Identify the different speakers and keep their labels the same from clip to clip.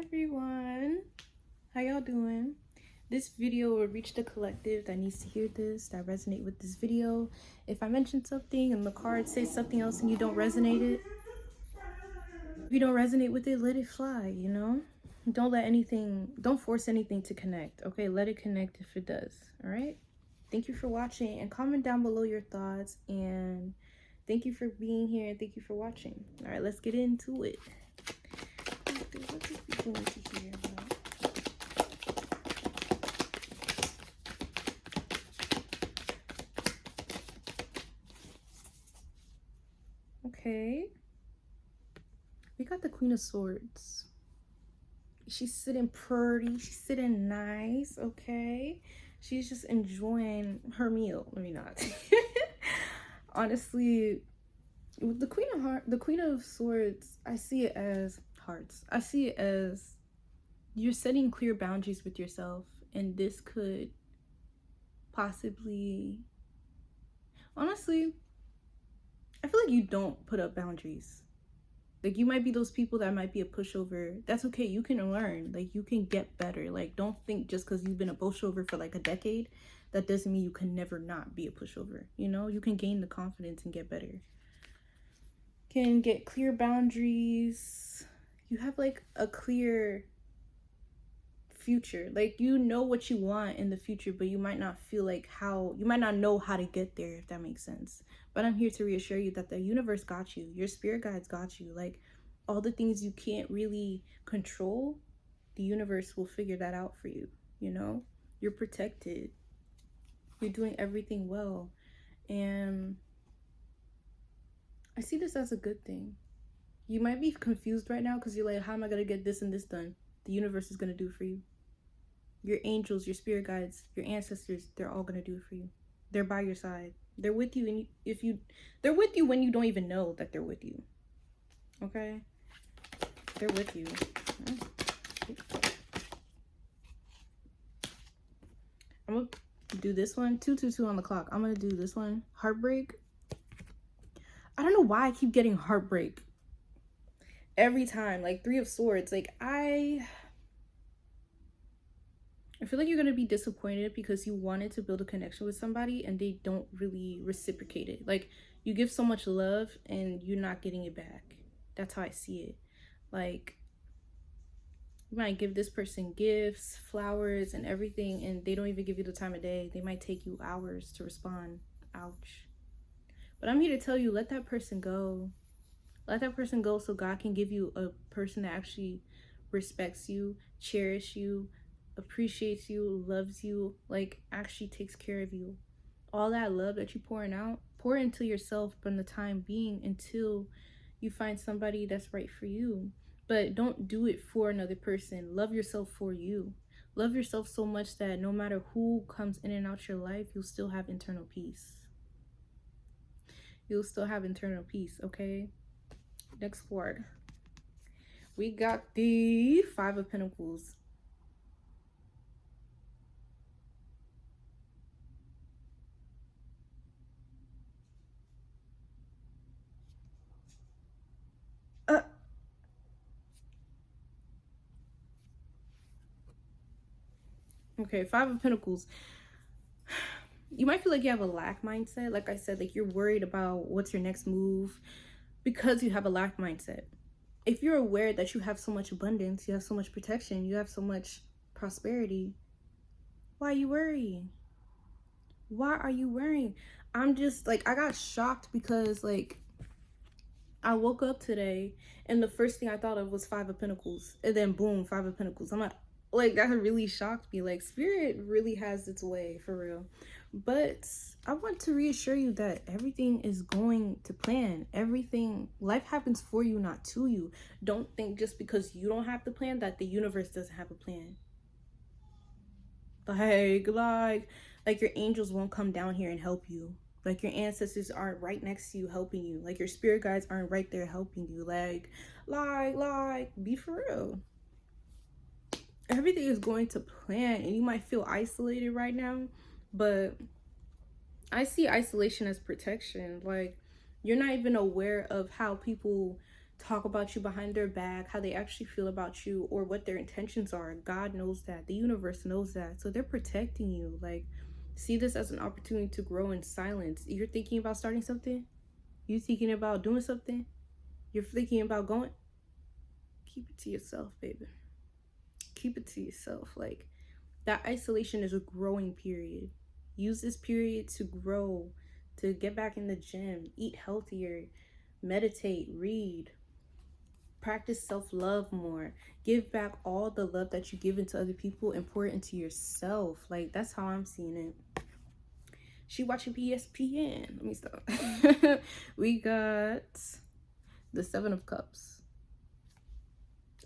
Speaker 1: everyone, how y'all doing? This video will reach the collective that needs to hear this, that resonate with this video. If I mention something and the card says something else and you don't resonate it, if you don't resonate with it, let it fly, you know? Don't force anything to connect, okay? Let it connect if it does, all right? Thank you for watching, and comment down below your thoughts, and thank you for being here, and thank you for watching. All right, let's get into it. What do people need to hear about? Okay. We got the Queen of Swords. She's sitting pretty. She's sitting nice, okay? She's just enjoying her meal. Let me not. Honestly, with the Queen of Swords, I see it as hearts. I see it as you're setting clear boundaries with yourself, and this could possibly, honestly, I feel like you don't put up boundaries. Like, you might be those people that might be a pushover. That's okay. You can learn. Like, you can get better. Like, don't think just because you've been a pushover for like a decade, that doesn't mean you can never not be a pushover. You know, you can gain the confidence and get better. Can get clear boundaries. You have like a clear future. Like, you know what you want in the future, but you might not feel like you might not know how to get there, if that makes sense. But I'm here to reassure you that the universe got you. Your spirit guides got you. Like, all the things you can't really control, the universe will figure that out for you. You know, you're protected. You're doing everything well. And I see this as a good thing. You might be confused right now because you're like, how am I going to get this and this done? The universe is going to do it for you. Your angels, your spirit guides, your ancestors, they're all going to do it for you. They're by your side. They're with you, and they're with you when you don't even know that they're with you. Okay? They're with you. I'm going to do this one. 222 on the clock. I'm going to do this one. Heartbreak. I don't know why I keep getting heartbreak every time. Like, Three of Swords. Like, I feel like you're going to be disappointed because you wanted to build a connection with somebody and they don't really reciprocate it. Like, you give so much love and you're not getting it back. That's how I see it. Like, you might give this person gifts, flowers, and everything, and they don't even give you the time of day. They might take you hours to respond. Ouch. But I'm here to tell you, let that person go. Let that person go so God can give you a person that actually respects you, cherishes you, appreciates you, loves you, like, actually takes care of you. All that love that you're pouring out, pour into yourself from the time being until you find somebody that's right for you. But don't do it for another person. Love yourself for you. Love yourself so much that no matter who comes in and out your life, you'll still have internal peace. You'll still have internal peace, okay? Next card. We got the Five of Pentacles. Okay, Five of Pentacles. You might feel like you have a lack mindset. Like I said, like, you're worried about what's your next move because you have a lack mindset. If you're aware that you have so much abundance, you have so much protection, you have so much prosperity, why are you worrying? Why are you worrying? I'm just like, I got shocked because, like, I woke up today and the first thing I thought of was Five of Pentacles, and then boom, Five of Pentacles. I'm like, that really shocked me. Like, spirit really has its way, for real. But I want to reassure you that everything is going to plan. Everything, life happens for you, not to you. Don't think just because you don't have the plan that the universe doesn't have a plan. Like your angels won't come down here and help you. Like, your ancestors aren't right next to you helping you. Like, your spirit guides aren't right there helping you. Like, be for real. Everything is going to plan, and you might feel isolated right now, but I see isolation as protection. Like, you're not even aware of how people talk about you behind their back, how they actually feel about you, or what their intentions are. God knows that. The universe knows that. So they're protecting you. Like, see this as an opportunity to grow in silence. You're thinking about starting something? You're thinking about doing something? You're thinking about going? Keep it to yourself, baby. Keep it to yourself. Like, that isolation is a growing period. Use this period to grow, to get back in the gym, eat healthier, meditate, read, practice self-love more, give back all the love that you give into other people and pour it into yourself. Like, that's how I'm seeing it. She watching ESPN. Let me stop. We got the Seven of Cups.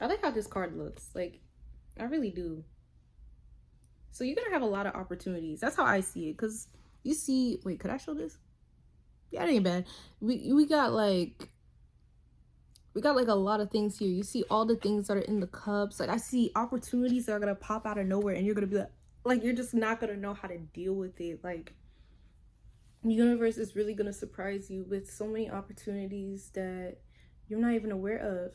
Speaker 1: I like how this card looks. Like, I really do. So you're gonna have a lot of opportunities. That's how I see it. Cause you see, wait, could I show this? Yeah, it ain't bad. We got like a lot of things here. You see all the things that are in the cups. Like, I see opportunities that are gonna pop out of nowhere, and you're gonna be like you're just not gonna know how to deal with it. Like, the universe is really gonna surprise you with so many opportunities that you're not even aware of.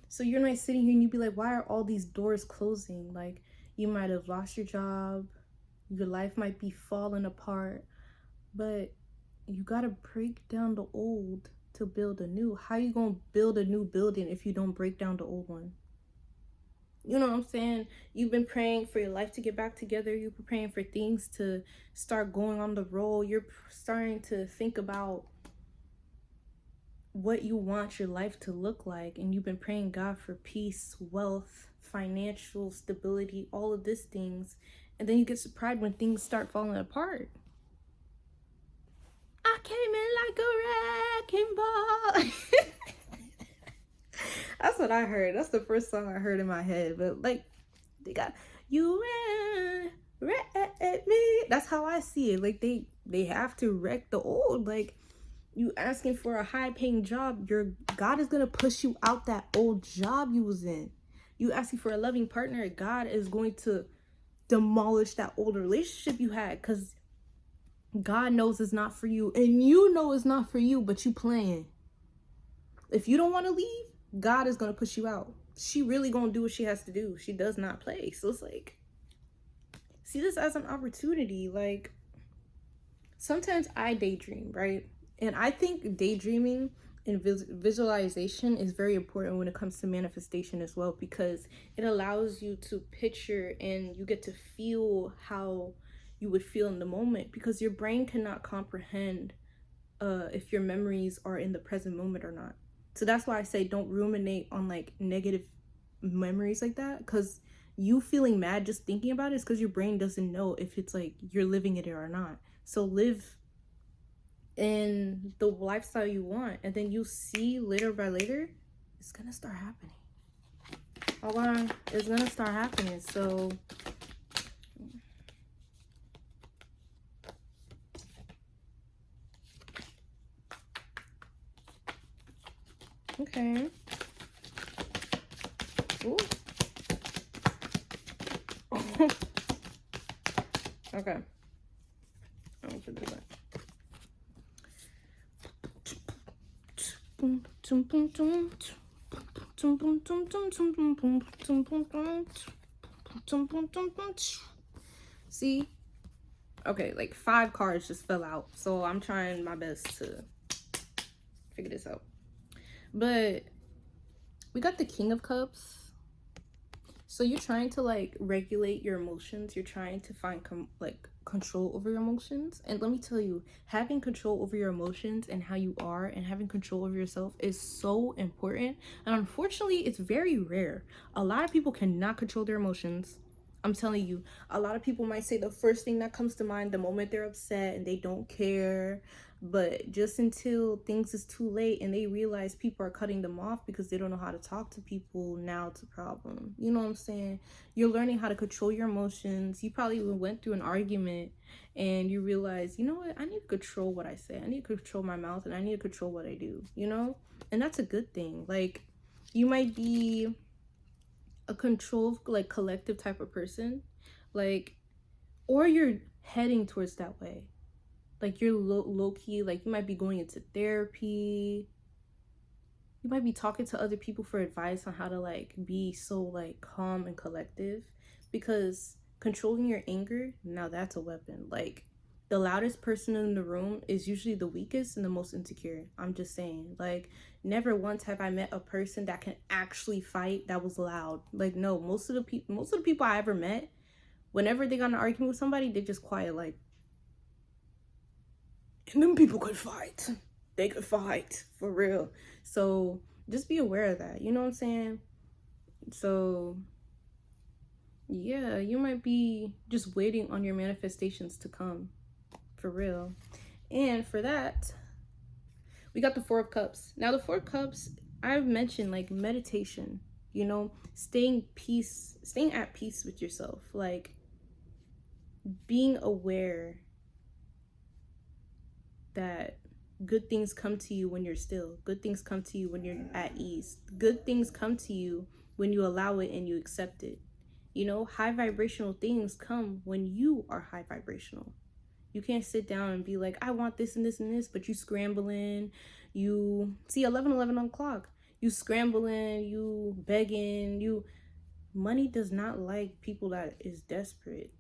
Speaker 1: So you're not sitting here and you'd be like, why are all these doors closing? Like, you might have lost your job, your life might be falling apart, but you gotta break down the old to build a new. How you gonna build a new building if you don't break down the old one? You know what I'm saying? You've been praying for your life to get back together. You've been praying for things to start going on the roll. You're starting to think about what you want your life to look like, and you've been praying God for peace, wealth, financial stability, all of these things, and then you get surprised when things start falling apart. I came in like a wrecking ball. That's what I heard. That's the first song I heard in my head. But like, they got you wreck me. That's how I see it. Like, they have to wreck the old. Like, you asking for a high-paying job, your God is gonna push you out that old job you was in. You asking for a loving partner, God is going to demolish that old relationship you had, because God knows it's not for you, and you know it's not for you, but you playing. If you don't want to leave, God is gonna push you out. She really gonna do what she has to do. She does not play. So it's like, see this as an opportunity. Like, sometimes I daydream, right? And I think daydreaming and visualization is very important when it comes to manifestation as well, because it allows you to picture and you get to feel how you would feel in the moment, because your brain cannot comprehend if your memories are in the present moment or not. So that's why I say don't ruminate on like negative memories like that, because you feeling mad just thinking about it is because your brain doesn't know if it's like you're living it or not. So live in the lifestyle you want, and then you see later by later it's gonna start happening. Hold on, it's gonna start happening. So okay. Ooh. Okay, I'm gonna put this back. See? Okay, like 5 cards just fell out. So I'm trying my best to figure this out. But we got the King of Cups. So you're trying to like regulate your emotions. You're trying to find control over your emotions. And let me tell you, having control over your emotions and how you are, and having control over yourself is so important. And unfortunately, it's very rare. A lot of people cannot control their emotions. I'm telling you, a lot of people might say the first thing that comes to mind the moment they're upset and they don't care. But just until things is too late and they realize people are cutting them off because they don't know how to talk to people, now it's a problem. You know what I'm saying? You're learning how to control your emotions. You probably even went through an argument and you realize, you know what? I need to control what I say. I need to control my mouth, and I need to control what I do, you know? And that's a good thing. Like, you might be a control, like, collective type of person, like, or you're heading towards that way. Like, you're low-key, like, you might be going into therapy. You might be talking to other people for advice on how to like be so like calm and collective, because controlling your anger, now that's a weapon. Like the loudest person in the room is usually the weakest and the most insecure. I'm just saying. Like never once have I met a person that can actually fight that was loud. Like no, most of the people I ever met, whenever they got in an argument with somebody, they just quiet like, and them people could fight. They could fight for real. So just be aware of that. You know what I'm saying? So yeah, you might be just waiting on your manifestations to come for real. And for that, we got the Four of Cups. Now the Four of Cups, I've mentioned like meditation, you know, staying at peace with yourself, like being aware that good things come to you when you're still. Good things come to you when you're at ease. Good things come to you when you allow it and you accept it. You know, high vibrational things come when you are high vibrational. You can't sit down and be like, I want this and this and this, but you scrambling. You see 11:11 on the clock. You scrambling, you begging, money does not like people that is desperate.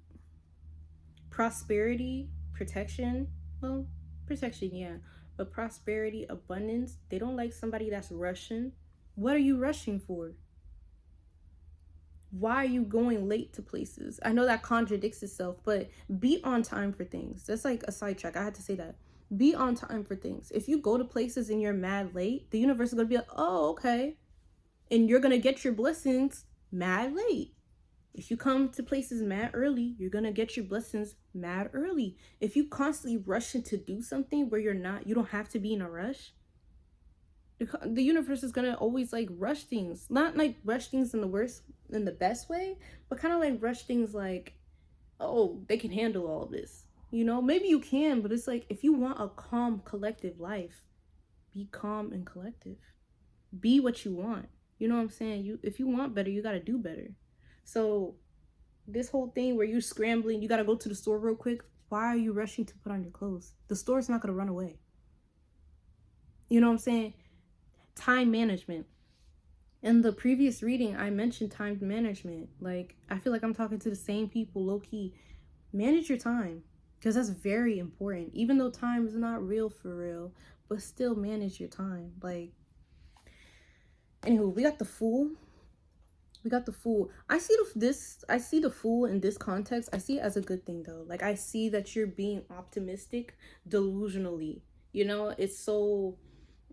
Speaker 1: Prosperity, protection, well, protection, yeah. But prosperity, abundance, they don't like somebody that's rushing. What are you rushing for? Why are you going late to places? I know that contradicts itself, but be on time for things. That's like a sidetrack. I had to say that. Be on time for things. If you go to places and you're mad late, the universe is going to be like, oh, okay. And you're going to get your blessings mad late. If you come to places mad early, you're going to get your blessings mad early. If you constantly rushing to do something where you don't have to be in a rush, the universe is going to always like rush things. Not like rush things in the best way, but kind of like rush things like, oh, they can handle all of this. You know, maybe you can, but it's like, if you want a calm, collective life, be calm and collective. Be what you want. You know what I'm saying? If you want better, you got to do better. So this whole thing where you're scrambling, you got to go to the store real quick. Why are you rushing to put on your clothes? The store's not going to run away. You know what I'm saying? Time management. In the previous reading, I mentioned time management. Like, I feel like I'm talking to the same people, low key. Manage your time, because that's very important. Even though time is not real for real, but still manage your time. Like, anywho, we got the Fool. I see the Fool in this context. I see it as a good thing though. Like, I see that you're being optimistic delusionally. You know, it's so,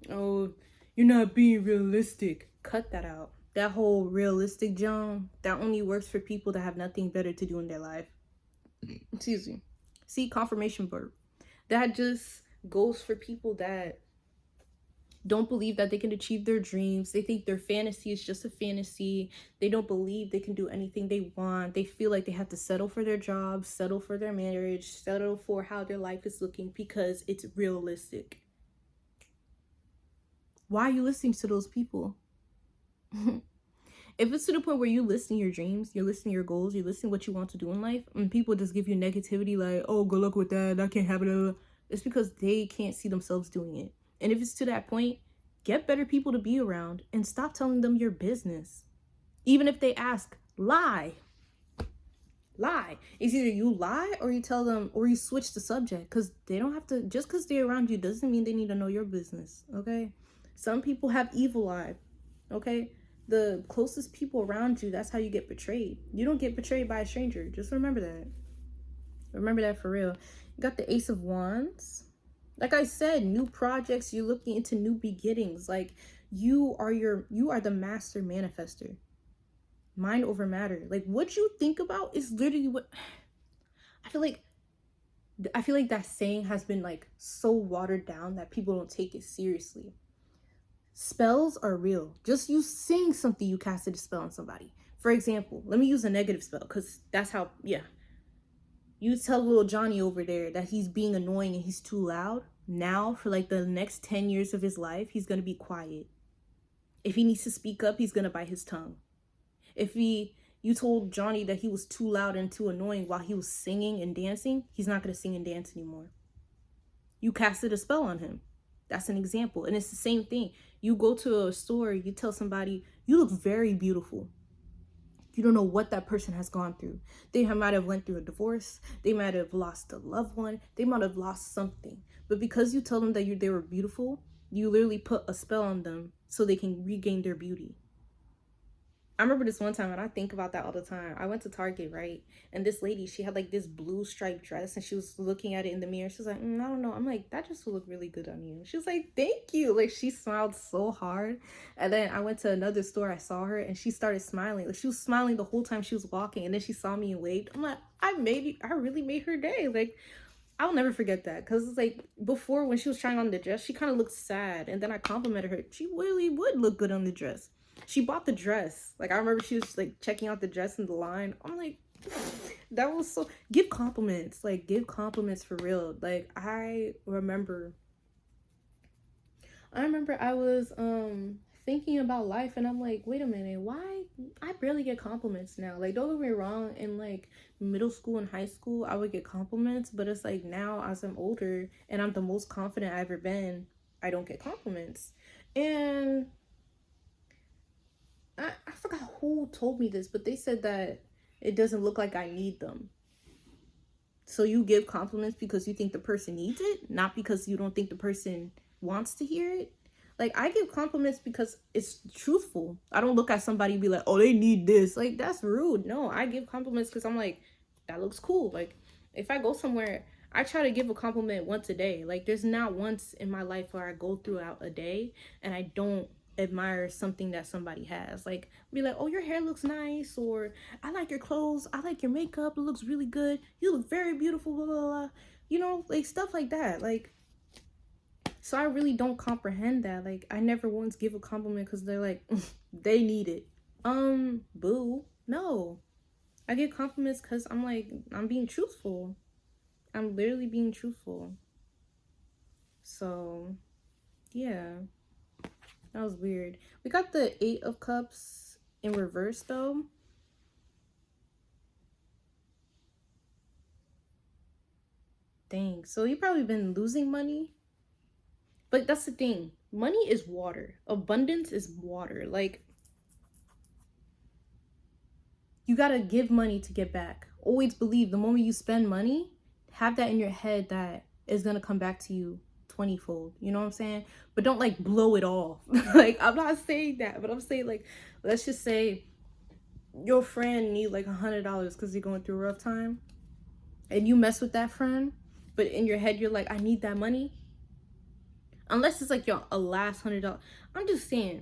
Speaker 1: oh, you're not being realistic. Cut that out. That whole realistic John, that only works for people that have nothing better to do in their life. Excuse me. See, confirmation verb. That just goes for people that don't believe that they can achieve their dreams. They think their fantasy is just a fantasy. They don't believe they can do anything they want. They feel like they have to settle for their job, settle for their marriage, settle for how their life is looking because it's realistic. Why are you listening to those people? If it's to the point where you listen your dreams, you're listening your goals, you listen what you want to do in life, and people just give you negativity like, oh, good luck with that, that can't happen, it's because they can't see themselves doing it. And if it's to that point, get better people to be around and stop telling them your business. Even if they ask, lie. It's either you lie or you tell them, or you switch the subject, because they don't have to, just because they're around you doesn't mean they need to know your business, okay? Some people have evil eye, okay? The closest people around you, that's how you get betrayed. You don't get betrayed by a stranger. Just remember that. Remember that for real. You got the Ace of Wands. Like I said, new projects, you're looking into new beginnings. Like you are the master manifester. Mind over matter. Like what you think about is literally what I feel like that saying has been like so watered down that people don't take it seriously. Spells are real. Just you saying something, you casted a spell on somebody. For example, let me use a negative spell because that's how, yeah. You tell little Johnny over there that he's being annoying and he's too loud. Now, for like the next 10 years of his life, he's going to be quiet. If he needs to speak up, he's going to bite his tongue. If you told Johnny that he was too loud and too annoying while he was singing and dancing, he's not going to sing and dance anymore. You casted a spell on him. That's an example. And it's the same thing. You go to a store, you tell somebody, you look very beautiful. You don't know what that person has gone through. They might have went through a divorce. They might have lost a loved one. They might have lost something. But because you tell them that they were beautiful, you literally put a spell on them so they can regain their beauty. I remember this one time, and I think about that all the time. I went to Target, right? And this lady, she had like this blue striped dress, and she was looking at it in the mirror. She was like, I don't know. I'm like, that just would look really good on you. She was like, thank you. Like, she smiled so hard. And then I went to another store. I saw her, and she started smiling. Like, she was smiling the whole time she was walking, and then she saw me and waved. I'm like, I really made her day. Like, I'll never forget that, because it's like, before, when she was trying on the dress, she kind of looked sad, and then I complimented her. She really would look good on the dress. She bought the dress. Like, I remember she was like checking out the dress in the line. I'm like, that was so, give compliments. Like, give compliments for real. Like, I remember I was thinking about life, and I'm like, wait a minute, why I barely get compliments now? Like, don't get me wrong, in like middle school and high school I would get compliments, but it's like now, as I'm older and I'm the most confident I've ever been, I don't get compliments. And I forgot who told me this, but they said that it doesn't look like I need them. So you give compliments because you think the person needs it, not because you don't think the person wants to hear it. Like, I give compliments because it's truthful. I don't look at somebody and be like, oh, they need this. Like, that's rude. No, I give compliments because I'm like, that looks cool. Like, if I go somewhere, I try to give a compliment once a day. Like, there's not once in my life where I go throughout a day and I don't admire something that somebody has. Like, be like, oh, your hair looks nice, or I like your clothes, I like your makeup, it looks really good, you look very beautiful, blah blah blah, you know, like stuff like that. Like, so I really don't comprehend that. Like, I never once give a compliment because they're like, they need it. Boo. No, I give compliments because I'm like, I'm being truthful. I'm literally being truthful. So yeah, that was weird. We got the 8 of Cups in reverse though. Dang. So you probably been losing money. But that's the thing. Money is water. Abundance is water. Like, you gotta give money to get back. Always believe the moment you spend money, have that in your head that it's gonna come back to you 20-fold. You know what I'm saying? But don't like blow it off. Like, I'm not saying that, but I'm saying, like, let's just say your friend need like $100 because you're going through a rough time, and you mess with that friend, but in your head you're like, I need that money. Unless it's like a last $100. I'm just saying,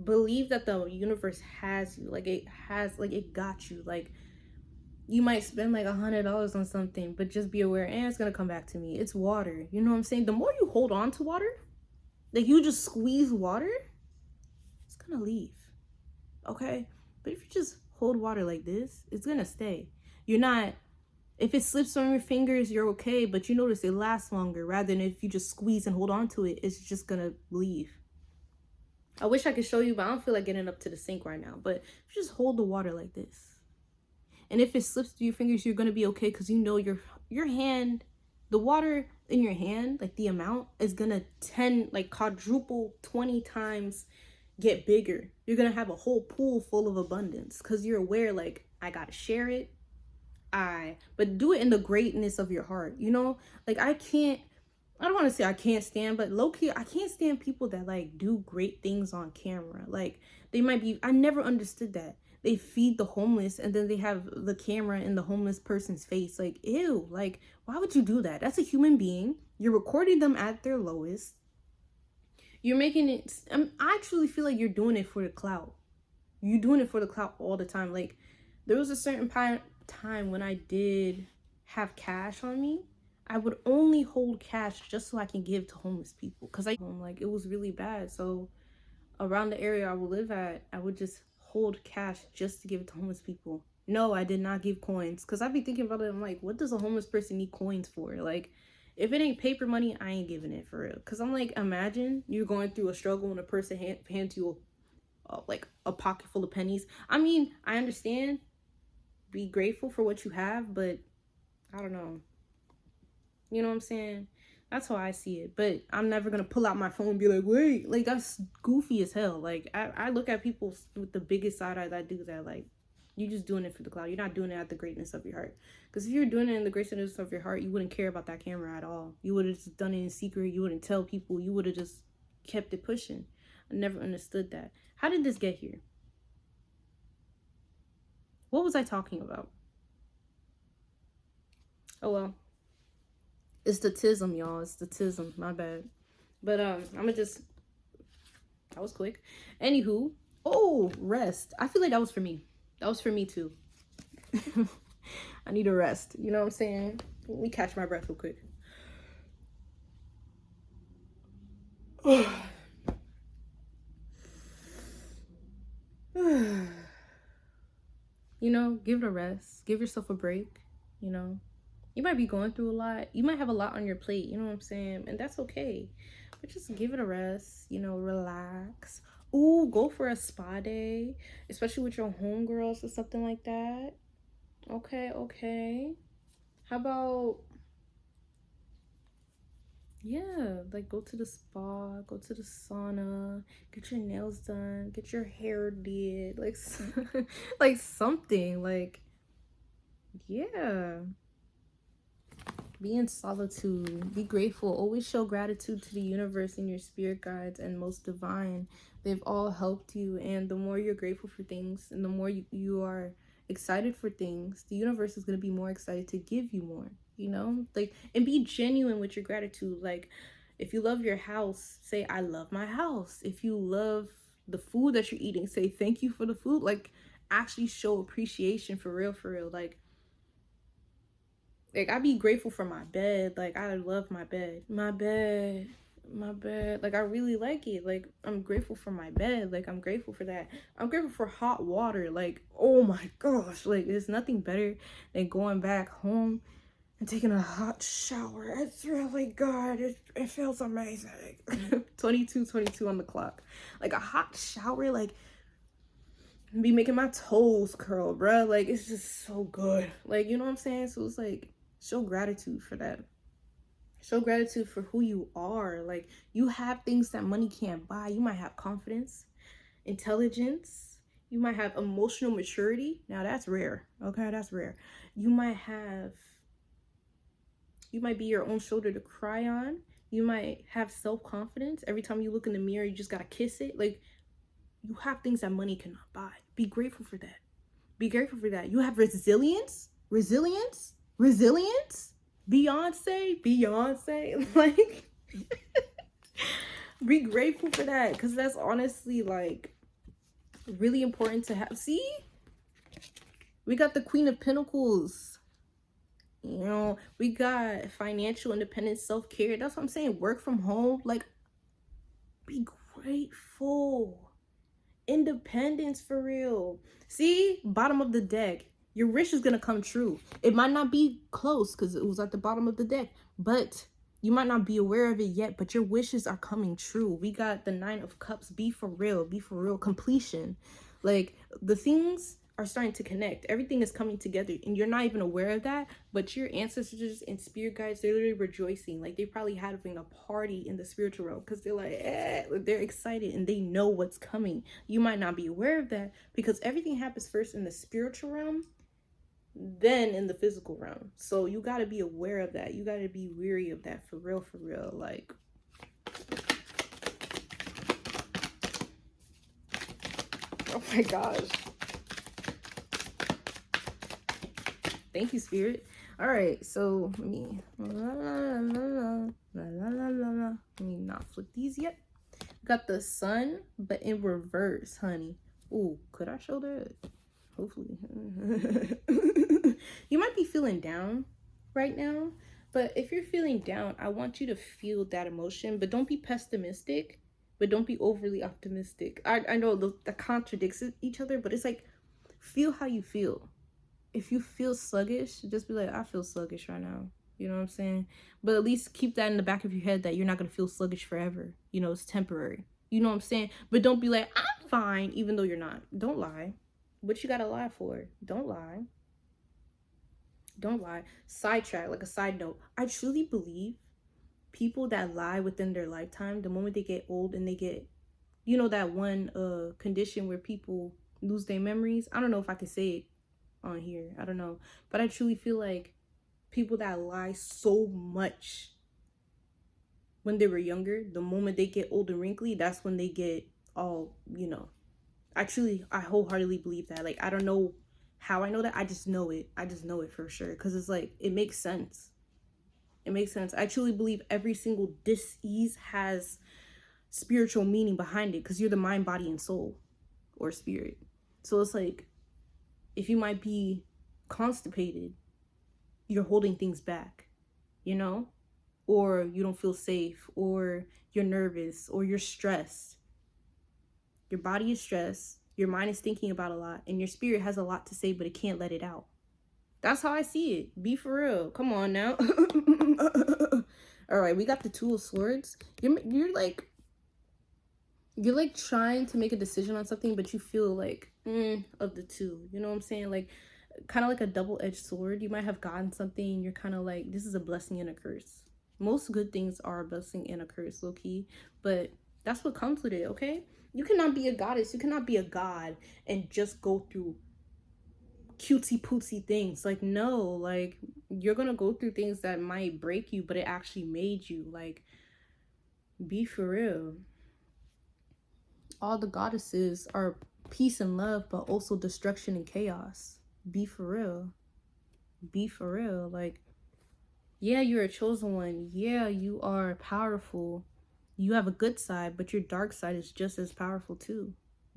Speaker 1: believe that the universe has you. Like, it has, like, it got you. Like, you might spend like $100 on something, but just be aware, and it's gonna come back to me. It's water. You know what I'm saying? The more you hold on to water, like, you just squeeze water, it's gonna leave. Okay? But if you just hold water like this, it's gonna stay. You're not, if it slips on your fingers, you're okay, but you notice it lasts longer, rather than if you just squeeze and hold on to it, it's just gonna leave. I wish I could show you, but I don't feel like getting up to the sink right now. But if you just hold the water like this, and if it slips through your fingers, you're gonna be okay, because you know your hand, the water in your hand, like the amount is gonna quadruple, 20 times get bigger. You're gonna have a whole pool full of abundance because you're aware, like, I gotta share it. But do it in the greatness of your heart, you know? Like, I don't want to say I can't stand, but low-key, I can't stand people that like do great things on camera. Like, they might be, I never understood that. They feed the homeless and then they have the camera in the homeless person's face. Like, ew, like, why would you do that? That's a human being. You're recording them at their lowest. You're making it, I truly feel like you're doing it for the clout. You're doing it for the clout all the time. Like, there was a certain time when I did have cash on me, I would only hold cash just so I can give to homeless people, because like, it was really bad. So around the area I would live at, I would just hold cash just to give it to homeless people. No, I did not give coins, because I'd be thinking about it. I'm like, what does a homeless person need coins for? Like, if it ain't paper money, I ain't giving it, for real. Because I'm like, imagine you're going through a struggle and a person hands you like a pocket full of pennies. I mean, I understand, be grateful for what you have, but I don't know. You know what I'm saying? That's how I see it. But I'm never gonna pull out my phone and be like, wait, like that's goofy as hell. Like I look at people with the biggest side eye that do that. Like, you're just doing it for the cloud. You're not doing it at the greatness of your heart. Because if you're doing it in the greatness of your heart, you wouldn't care about that camera at all. You would have just done it in secret. You wouldn't tell people. You would have just kept it pushing. I never understood that. How did this get here? What was I talking about? Oh well. It's the tism, y'all. It's the tism. My bad. But I'ma just, that was quick. Anywho, oh, rest. I feel like that was for me. That was for me too. I need a rest. You know what I'm saying? Let me catch my breath real quick. You know, give it a rest. Give yourself a break. You know, you might be going through a lot. You might have a lot on your plate. You know what I'm saying? And that's okay. But just give it a rest. You know, relax. Ooh, go for a spa day, especially with your homegirls or something like that. Okay, okay. How about, yeah, like go to the spa, go to the sauna, get your nails done, get your hair did, like, like something, like, yeah. Be in solitude. Be grateful. Always show gratitude to the universe and your spirit guides and most divine. They've all helped you. And the more you're grateful for things and the more you are excited for things, the universe is going to be more excited to give you more, you know? Like, and be genuine with your gratitude. Like, if you love your house, say, I love my house. If you love the food that you're eating, say, thank you for the food. Like, actually show appreciation for real, for real. Like I be grateful for my bed. Like, I love my bed. My bed. Like, I really like it. Like, I'm grateful for my bed. Like, I'm grateful for that. I'm grateful for hot water. Like, oh my gosh. Like, there's nothing better than going back home and taking a hot shower. It's really good. It feels amazing. 22 on the clock. Like, a hot shower, like, be making my toes curl, bruh. Like, it's just so good. Like, you know what I'm saying? So it's like, show gratitude for that. Show gratitude for who you are. Like, you have things that money can't buy. You might have confidence, intelligence. You might have emotional maturity. Now that's rare. Okay, that's rare. You might be your own shoulder to cry on. You might have self-confidence. Every time you look in the mirror, you just gotta kiss it. Like, you have things that money cannot buy. Be grateful for that. Be grateful for that. You have resilience. Beyonce. Like, be grateful for that, because that's honestly, like, really important to have. See? We got the Queen of Pentacles. You know, we got financial independence, self-care. That's what I'm saying. Work from home. Like, be grateful. Independence, for real. See? Bottom of the deck. Your wish is going to come true. It might not be close because it was at the bottom of the deck, but you might not be aware of it yet, but your wishes are coming true. We got the 9 of Cups. Be for real. Be for real. Completion. Like, the things are starting to connect. Everything is coming together and you're not even aware of that, but your ancestors and spirit guides, they're literally rejoicing. Like, they probably having a party in the spiritual realm because they're like, they're excited and they know what's coming. You might not be aware of that because everything happens first in the spiritual realm, then in the physical realm. So you got to be aware of that. You got to be weary of that, for real, for real. Like, oh my gosh. Thank you, Spirit. All right, so let me not flip these yet. Got the Sun, but in reverse, honey. Ooh, could I show that? Hopefully. You might be feeling down right now, but if you're feeling down, I want you to feel that emotion, but don't be pessimistic, but don't be overly optimistic. I know that contradicts each other, but it's like, feel how you feel. If you feel sluggish, just be like, I feel sluggish right now. You know what I'm saying? But at least keep that in the back of your head that you're not going to feel sluggish forever. You know, it's temporary. You know what I'm saying? But don't be like, I'm fine, even though you're not. Don't lie. What you got to lie for? Don't lie. Don't lie. Sidetrack, like a side note. I truly believe people that lie within their lifetime, the moment they get old and they get, that one condition where people lose their memories. I don't know if I can say it on here. I don't know. But I truly feel like people that lie so much when they were younger, the moment they get old and wrinkly, that's when they get all, I wholeheartedly believe that. Like, I don't know how I know that. I just know it. I just know it for sure. Because it's like, it makes sense. It makes sense. I truly believe every single dis-ease has spiritual meaning behind it, because you're the mind, body, and soul, or spirit. So it's like, if you might be constipated, you're holding things back, or you don't feel safe, or you're nervous, or you're stressed. Your body is stressed, your mind is thinking about a lot, and your spirit has a lot to say, but it can't let it out. That's how I see it. Be for real. Come on now. All right, we got the Two of Swords. You're like trying to make a decision on something, but you feel like of the two. You know what I'm saying? Like, kind of like a double-edged sword. You might have gotten something, you're kind of like, this is a blessing and a curse. Most good things are a blessing and a curse, low-key, but that's what comes with it, okay? You cannot be a goddess, you cannot be a god and just go through cutesy pootsy things. Like, no, like, you're gonna go through things that might break you, but it actually made you. Like, be for real. All the goddesses are peace and love, but also destruction and chaos. Be for real. Be for real. Like, yeah, you're a chosen one. Yeah, you are powerful. You have a good side, but your dark side is just as powerful too.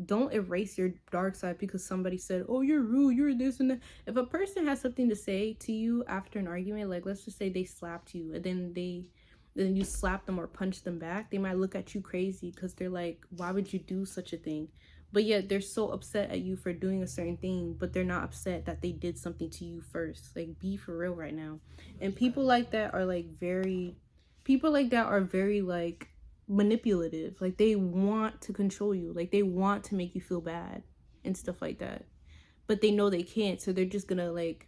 Speaker 1: Don't erase your dark side because somebody said, oh, you're rude, you're this and that. If a person has something to say to you after an argument, like, let's just say they slapped you and then you slap them or punch them back, they might look at you crazy because they're like, why would you do such a thing? But yet they're so upset at you for doing a certain thing, but they're not upset that they did something to you first. Like, be for real right now. And people like that are very like manipulative. Like, they want to control you. Like, they want to make you feel bad and stuff like that. But they know they can't, so they're just gonna like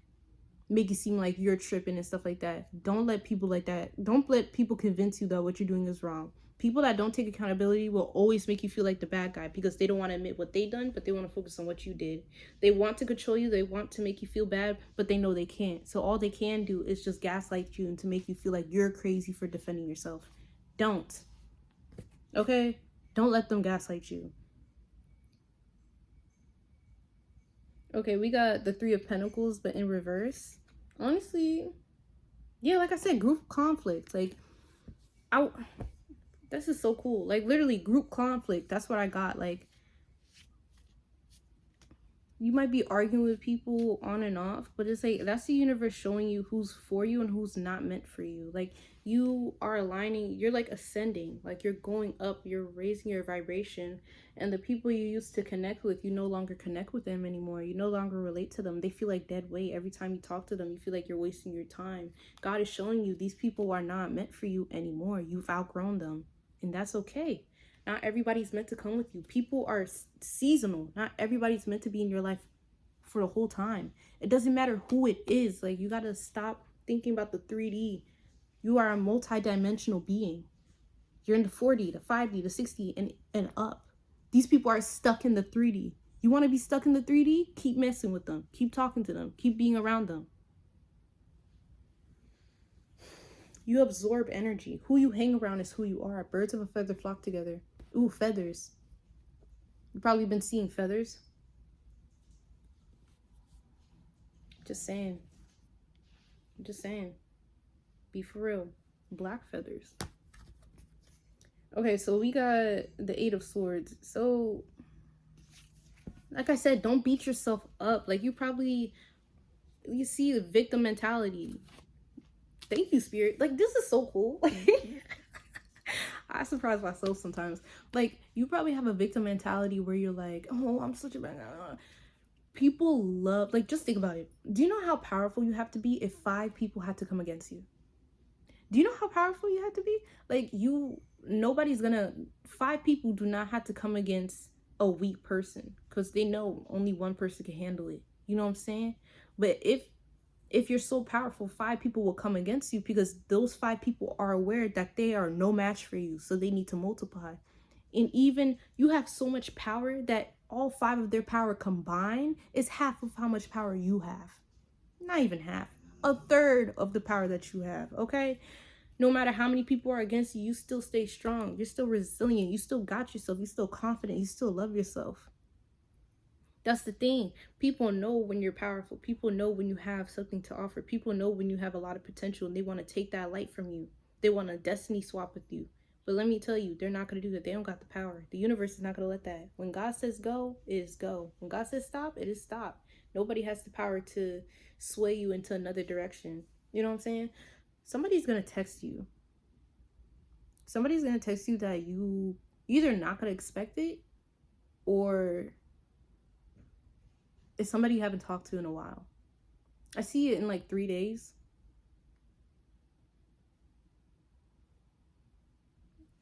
Speaker 1: make it seem like you're tripping and stuff like that. Don't let people convince you that what you're doing is wrong. People that don't take accountability will always make you feel like the bad guy because they don't want to admit what they done, but they want to focus on what you did. They want to control you, they want to make you feel bad, but they know they can't. So all they can do is just gaslight you and to make you feel like you're crazy for defending yourself. Don't. Okay? Don't let them gaslight you. Okay, we got the Three of Pentacles, but in reverse. Honestly, yeah, like I said, group conflict. Like, this is so cool. Like, literally, group conflict. That's what I got. Like, you might be arguing with people on and off, but it's like, that's the universe showing you who's for you and who's not meant for you. Like, you are aligning, you're like ascending, like you're going up, you're raising your vibration, and the people you used to connect with, you no longer connect with them anymore. You no longer relate to them. They feel like dead weight. Every time you talk to them, you feel like you're wasting your time. God is showing you these people are not meant for you anymore. You've outgrown them, and that's okay. Not everybody's meant to come with you. People are seasonal. Not everybody's meant to be in your life for the whole time. It doesn't matter who it is. Like, you gotta stop thinking about the 3D. You are a multi-dimensional being. You're in the 4D, the 5D, the 6D, and up. These people are stuck in the 3D. You want to be stuck in the 3D? Keep messing with them. Keep talking to them. Keep being around them. You absorb energy. Who you hang around is who you are. Birds of a feather flock together. Ooh, feathers. You've probably been seeing feathers. Just saying. Just saying. Be for real. Black feathers. Okay, so we got the Eight of Swords. So, like I said, don't beat yourself up. Like, you see the victim mentality. Thank you, Spirit. Like, this is so cool. I surprise myself sometimes. Like, you probably have a victim mentality where you're like, oh, I'm such a bad guy. People love, like, just think about it. Do you know how powerful you have to be if 5 people had to come against you? Do you know how powerful you have to be? Like, nobody's gonna, 5 people do not have to come against a weak person because they know only one person can handle it. You know what I'm saying? But if If you're so powerful, 5 people will come against you because those 5 people are aware that they are no match for you. So they need to multiply. And even you have so much power that all 5 of their power combined is half of how much power you have. Not even half. A third of the power that you have, okay? No matter how many people are against you, you still stay strong. You're still resilient. You still got yourself. You're still confident. You still love yourself. That's the thing. People know when you're powerful. People know when you have something to offer. People know when you have a lot of potential and they want to take that light from you. They want to destiny swap with you. But let me tell you, they're not going to do that. They don't got the power. The universe is not going to let that. When God says go, it is go. When God says stop, it is stop. Nobody has the power to sway you into another direction. You know what I'm saying? Somebody's going to text you. Somebody's going to text you that you either not going to expect it, or it's somebody you haven't talked to in a while. I see it in like 3 days.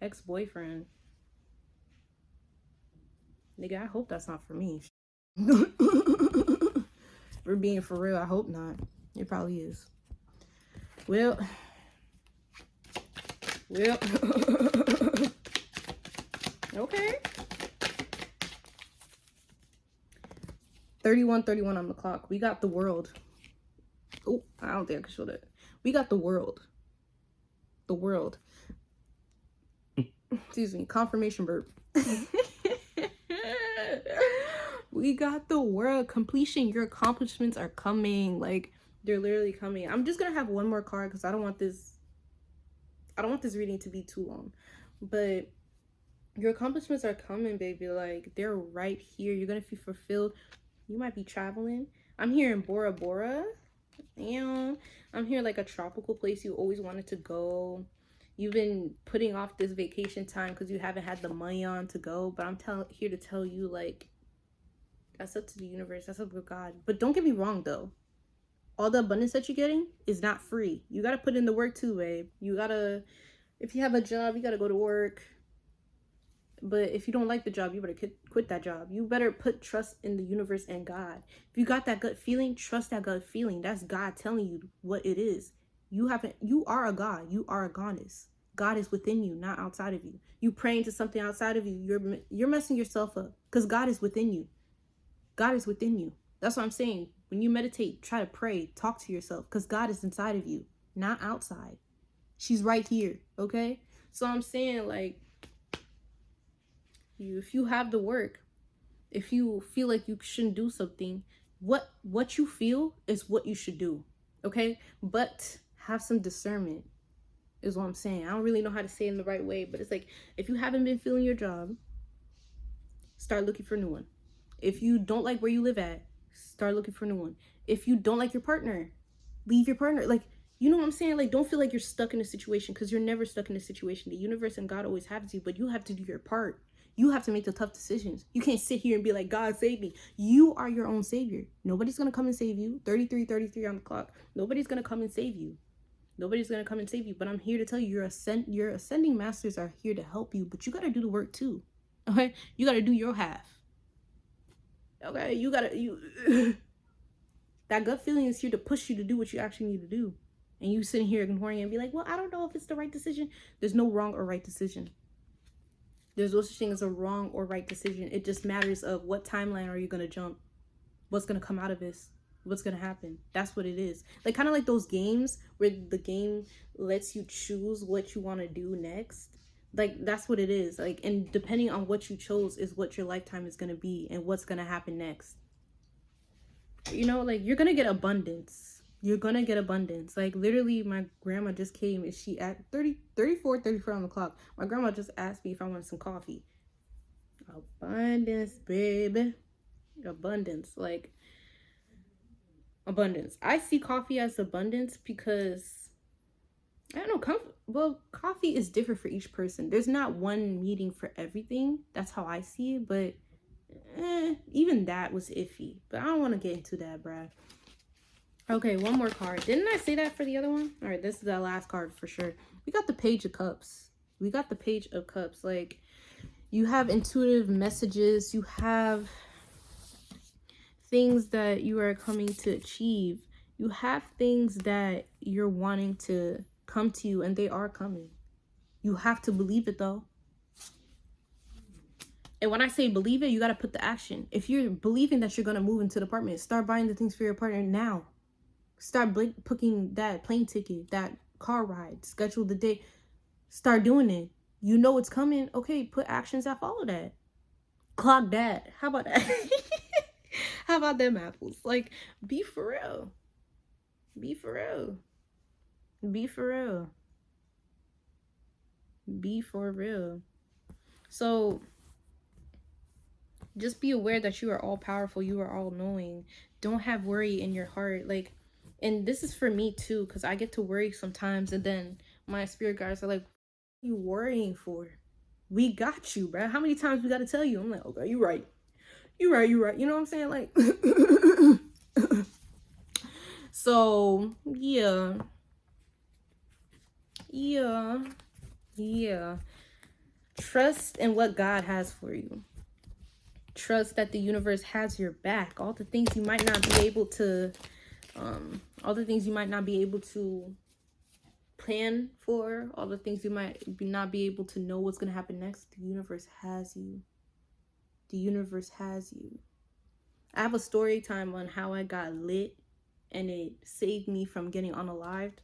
Speaker 1: Ex-boyfriend. Nigga, I hope that's not for me. We're being for real. I hope not. It probably is. Well. Okay. 31:31 on the clock. We got the world. Oh, I don't think I can show that. We got the world. The world. Excuse me. Confirmation burp. We got the world. Completion. Your accomplishments are coming. Like, they're literally coming. I'm just gonna have one more card because I don't want this reading to be too long. But your accomplishments are coming, baby. Like, they're right here. You're gonna feel fulfilled. You might be traveling. I'm here in Bora Bora. Damn. I'm here like a tropical place you always wanted to go. You've been putting off this vacation time because you haven't had the money on to go. But I'm here to tell you, like, that's up to the universe. That's up to God. But don't get me wrong, though. All the abundance that you're getting is not free. You got to put in the work too, babe. You got to, if you have a job, you got to go to work. But if you don't like the job, you better quit that job. You better put trust in the universe and God. If you got that gut feeling, trust that gut feeling. That's God telling you what it is. You are a God. You are a goddess. God is within you, not outside of you. You praying to something outside of you, you're messing yourself up because God is within you. God is within you. That's what I'm saying. When you meditate, try to pray, talk to yourself because God is inside of you, not outside. She's right here, okay? So I'm saying, like, if you have the work, if you feel like you shouldn't do something, what you feel is what you should do, okay? But have some discernment is what I'm saying. I don't really know how to say it in the right way, but it's like, if you haven't been feeling your job, start looking for a new one. If you don't like where you live at, start looking for a new one. If you don't like your partner, leave your partner. Like, you know what I'm saying? Like, don't feel like you're stuck in a situation, because you're never stuck in a situation. The universe and God always have you, but you have to do your part. You have to make the tough decisions. You can't sit here and be like, God, save me. You are your own savior. Nobody's going to come and save you. 33 on the clock. Nobody's going to come and save you. Nobody's going to come and save you. But I'm here to tell you, your ascending masters are here to help you, but you got to do the work too. Okay? You got to do your half. Okay? That gut feeling is here to push you to do what you actually need to do. And you sitting here ignoring it and be like, well, I don't know if it's the right decision. There's no wrong or right decision. There's no such thing as a wrong or right decision. It just matters of what timeline are you going to jump? What's going to come out of this? What's going to happen? That's what it is. Like, kind of like those games where the game lets you choose what you want to do next. Like, that's what it is. Like, and depending on what you chose is what your lifetime is going to be and what's going to happen next. You know, like, you're going to get abundance. You're going to get abundance. Like, literally, my grandma just came and she at 34 on the clock. My grandma just asked me if I wanted some coffee. Abundance, baby. Abundance. Like, abundance. I see coffee as abundance because, I don't know, well, coffee is different for each person. There's not one meaning for everything. That's how I see it, but even that was iffy. But I don't want to get into that, bruh. Okay, one more card. Didn't I say that for the other one? All right, this is the last card for sure. We got the Page of Cups. We got the Page of Cups. Like, you have intuitive messages. You have things that you are coming to achieve. You have things that you're wanting to come to you, and they are coming. You have to believe it, though. And when I say believe it, you got to put the action. If you're believing that you're going to move into the apartment, start buying the things for your partner now. Start booking that plane ticket, that car ride, schedule the day. Start doing it. You know it's coming. Okay, put actions that follow that. Clock that. How about that? How about them apples? Like, be for real. Be for real. Be for real. Be for real. So just be aware that you are all powerful. You are all knowing. Don't have worry in your heart. Like, and this is for me too, because I get to worry sometimes, and then my spirit guides are like, what are you worrying for? We got you, bro. How many times we got to tell you? I'm like, okay, you're right. You're right. You're right. You know what I'm saying? Like, so yeah. Trust in what God has for you. Trust that the universe has your back. All the things you might not be able to plan for, all the things you might not be able to know what's going to happen next, the universe has you. The universe has you. I have a story time on how I got lit and it saved me from getting unalived.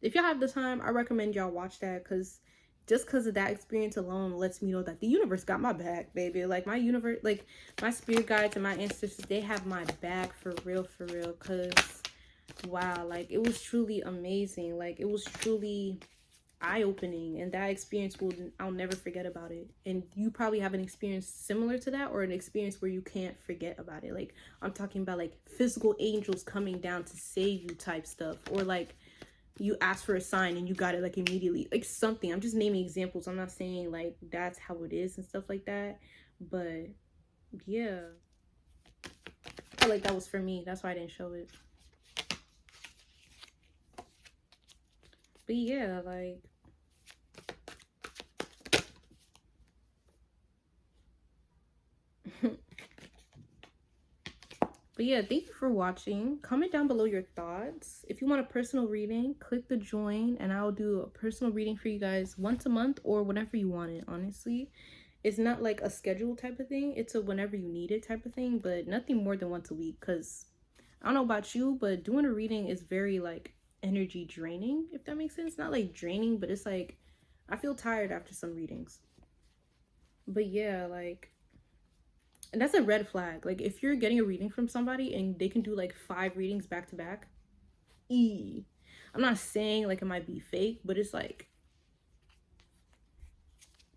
Speaker 1: If y'all have the time, I recommend y'all watch that, because just because of that experience alone lets me know that the universe got my back, baby. Like, my universe, like my spirit guides and my ancestors, they have my back for real, because wow, like, it was truly amazing. Like, it was truly eye-opening, and that experience I'll never forget about it. And you probably have an experience similar to that, or an experience where you can't forget about it. Like, I'm talking about like physical angels coming down to save you type stuff, or like you asked for a sign and you got it like immediately, like something. I'm just naming examples. I'm not saying like that's how it is and stuff like that, but yeah, I feel like that was for me. That's why I didn't show it. But yeah, like, but yeah, thank you for watching. Comment down below your thoughts. If you want a personal reading, click the join and I'll do a personal reading for you guys once a month or whenever you want it. Honestly, it's not like a schedule type of thing. It's a whenever you need it type of thing, but nothing more than once a week, because I don't know about you, but doing a reading is very like energy draining, if that makes sense. Not like draining, but it's like I feel tired after some readings. But yeah, like, and that's a red flag. Like, if you're getting a reading from somebody and they can do like 5 readings back to back, I'm not saying like it might be fake, but it's like,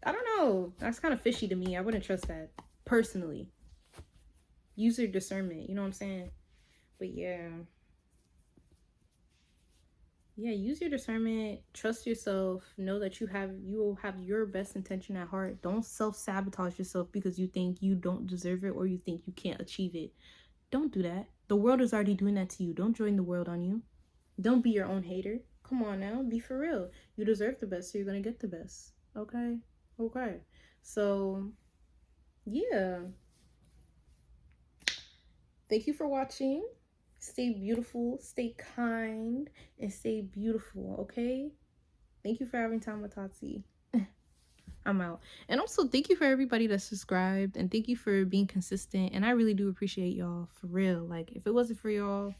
Speaker 1: I don't know. That's kind of fishy to me. I wouldn't trust that personally. Use your discernment. You know what I'm saying? But yeah. Yeah, use your discernment, trust yourself, know that you will have your best intention at heart. Don't self-sabotage yourself because you think you don't deserve it or you think you can't achieve it. Don't do that. The world is already doing that to you. Don't join the world on you. Don't be your own hater. Come on now, be for real. You deserve the best, so you're gonna get the best. Okay? Okay. So yeah. Thank you for watching. Stay beautiful, stay kind, and stay beautiful, okay? Thank you for having time with Tati. I'm out. And also, thank you for everybody that subscribed, and thank you for being consistent. And I really do appreciate y'all, for real. Like, if it wasn't for y'all,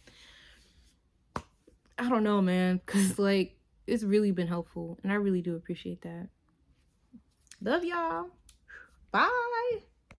Speaker 1: I don't know, man, because, like, it's really been helpful, and I really do appreciate that. Love y'all. Bye.